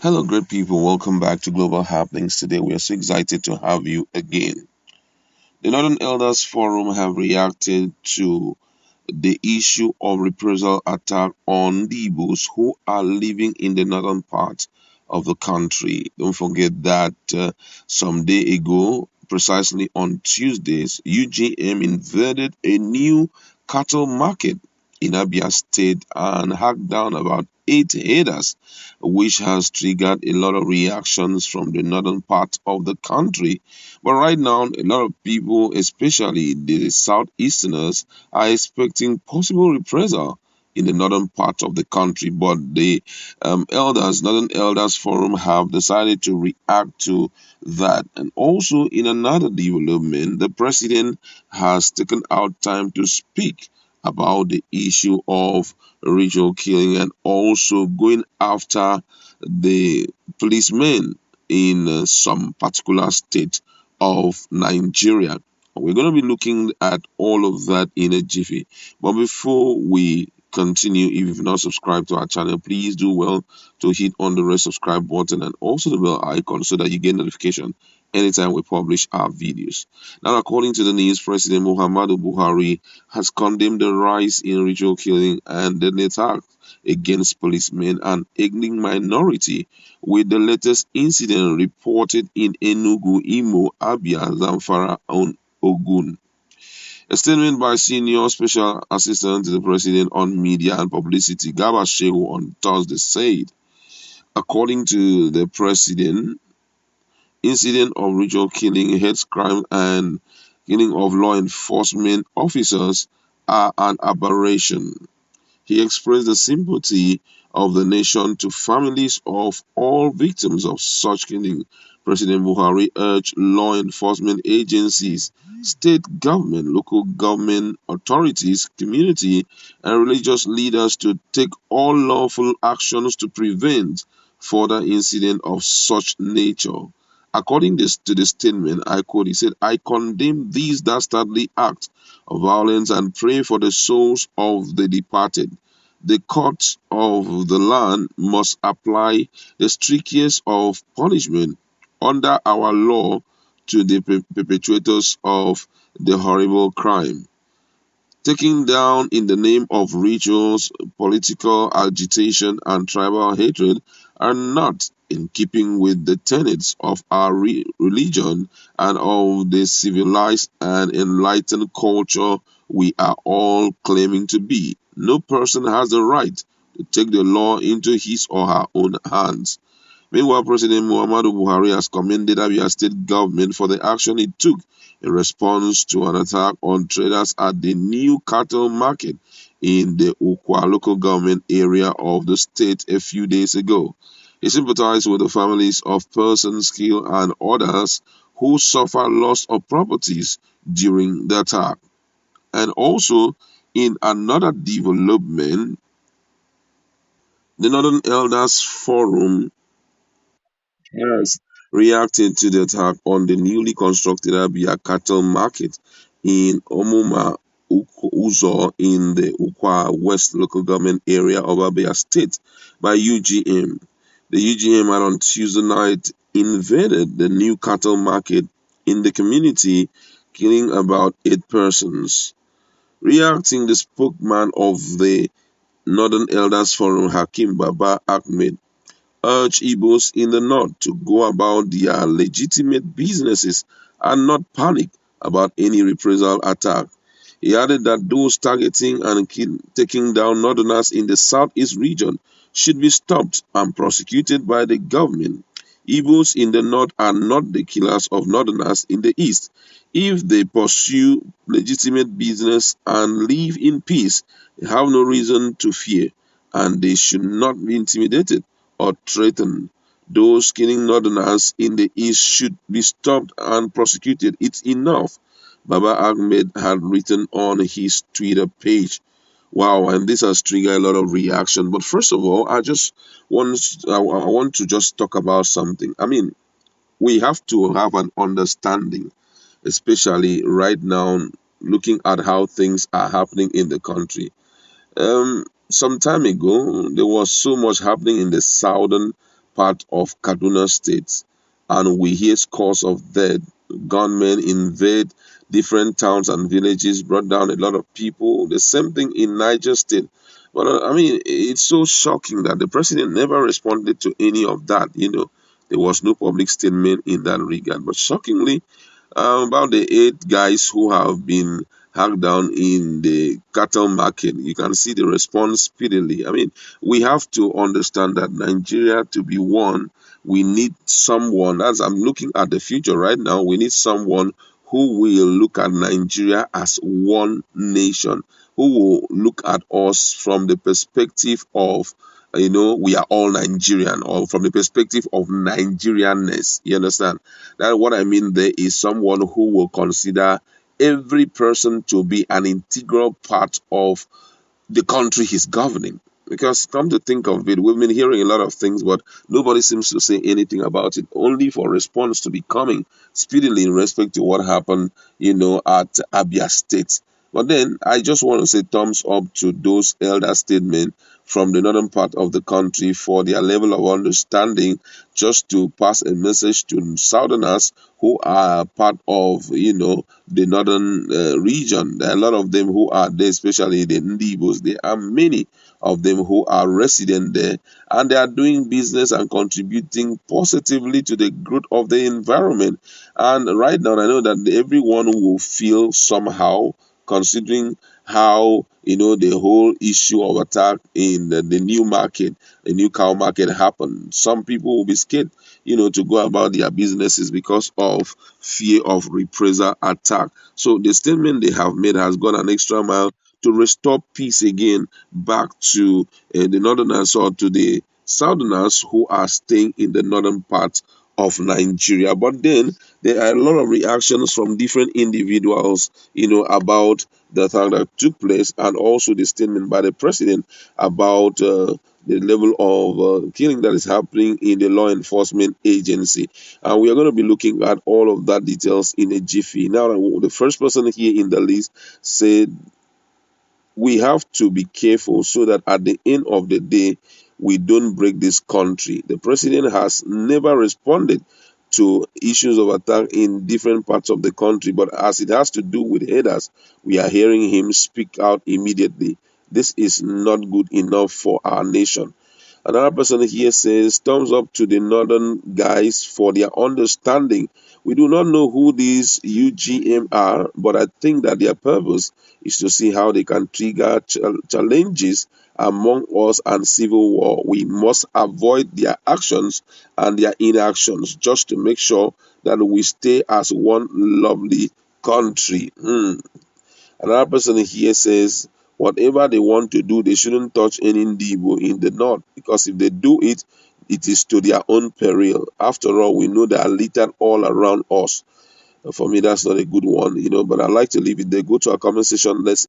Hello, great people. Welcome back to Global Happenings. Today, we are so excited to have you again. The Northern Elders Forum have reacted to the issue of reprisal attack on the Igbos who are living in the northern part of the country. Don't forget that some day ago, precisely on Tuesdays, UGM invaded a new cattle market in Abia State and hacked down about 8 herders, which has triggered a lot of reactions from the northern part of the country. But right now, a lot of people, especially the southeasterners, are expecting possible reprisal in the northern part of the country, but the Northern Elders Forum have decided to react to that. And also, in another development, the president has taken out time to speak about the issue of ritual killing and also going after the policemen in some particular state of Nigeria. We're going to be looking at all of that in a jiffy. But before we continue, if you've not subscribed to our channel, please do well to hit on the red subscribe button and also the bell icon so that you get notification anytime we publish our videos. Now, according to the news, President Muhammadu Buhari has condemned the rise in ritual killing and deadly attacks against policemen and ethnic minority, with the latest incident reported in Enugu, Imo, Abia, Zamfara, and Ogun. A statement by Senior Special Assistant to the President on Media and Publicity, Gaba Shehu, on Thursday said, according to the President, incident of ritual killing, hate crime, and killing of law enforcement officers are an aberration. He expressed the sympathy of the nation to families of all victims of such killing. President Buhari urged law enforcement agencies, state government, local government authorities, community, and religious leaders to take all lawful actions to prevent further incidents of such nature. According to the statement, I quote, he said, I condemn these dastardly acts of violence and pray for the souls of the departed. The courts of the land must apply the strictest of punishment under our law to the perpetrators of the horrible crime. Taken down in the name of rituals, political agitation, and tribal hatred are not in keeping with the tenets of our religion and of the civilized and enlightened culture we are all claiming to be. No person has the right to take the law into his or her own hands. Meanwhile, President Muhammadu Buhari has commended Abia State government for the action it took in response to an attack on traders at the new cattle market in the Ukwa local government area of the state a few days ago. He sympathized with the families of persons killed and others who suffered loss of properties during the attack. And also, in another development, the Northern Elders Forum has reacted to the attack on the newly constructed Abia cattle market in Omuma Uzo in the Ukwa West local government area of Abia State by UGM. The UGM had on Tuesday night invaded the new cattle market in the community, killing about 8 persons. Reacting, the spokesman of the Northern Elders Forum, Hakim Baba Ahmed, urged Igbos in the north to go about their legitimate businesses and not panic about any reprisal attack. He added that those targeting and taking down northerners in the southeast region should be stopped and prosecuted by the government. Igbos in the north are not the killers of northerners in the east. If they pursue legitimate business and live in peace, they have no reason to fear, and they should not be intimidated or threatened. Those killing northerners in the east should be stopped and prosecuted. It's enough, Baba Ahmed had written on his Twitter page. Wow, and this has triggered a lot of reaction. But first of all, I want to just talk about something. I mean, we have to have an understanding, especially right now, looking at how things are happening in the country. Some time ago, there was so much happening in the southern part of Kaduna State, and we hear scores of dead. Gunmen invade different towns and villages, brought down a lot of people. The same thing in Niger State. But I mean, it's so shocking that the president never responded to any of that. There was no public statement in that regard. But shockingly, about the 8 guys who have been hacked down in the cattle market. You can see the response speedily. I mean, we have to understand that Nigeria to be one, we need someone, as I'm looking at the future right now, we need someone who will look at Nigeria as one nation, who will look at us from the perspective of we are all Nigerian, or from the perspective of Nigerianness. You understand? That what I mean there is someone who will consider every person to be an integral part of the country he's governing. Because come to think of it, we've been hearing a lot of things, but nobody seems to say anything about it, only for response to be coming speedily in respect to what happened, at Abia State. But then I just want to say thumbs up to those elder statesmen from the northern part of the country for their level of understanding, just to pass a message to southerners who are part of, the northern region. There are a lot of them who are there, especially the Ndibos. There are many of them who are resident there, and they are doing business and contributing positively to the growth of the environment. And right now, I know that everyone will feel somehow, considering how the whole issue of attack in the new market, the new cow market happened. Some people will be scared, to go about their businesses because of fear of reprisal attack. So the statement they have made has gone an extra mile to restore peace again back to the northerners, or to the southerners who are staying in the northern part of Nigeria. But then there are a lot of reactions from different individuals, about the attack that took place, and also the statement by the president about the level of killing that is happening in the law enforcement agency. And we are going to be looking at all of that details in a jiffy. Now, the first person here in the list said we have to be careful so that at the end of the day, we don't break this country. The president has never responded to issues of attack in different parts of the country, but as it has to do with headers, we are hearing him speak out immediately. This is not good enough for our nation. Another person here says, thumbs up to the northern guys for their understanding. We do not know who these UGM are, but I think that their purpose is to see how they can trigger challenges among us and civil war. We must avoid their actions and their inactions just to make sure that we stay as one lovely country. Another person here says, whatever they want to do, they shouldn't touch any Igbo in the north, because if they do it, it is to their own peril. After all, we know they are littered all around us. For me, that's not a good one, but I like to leave it there. Go to our comment section. Let's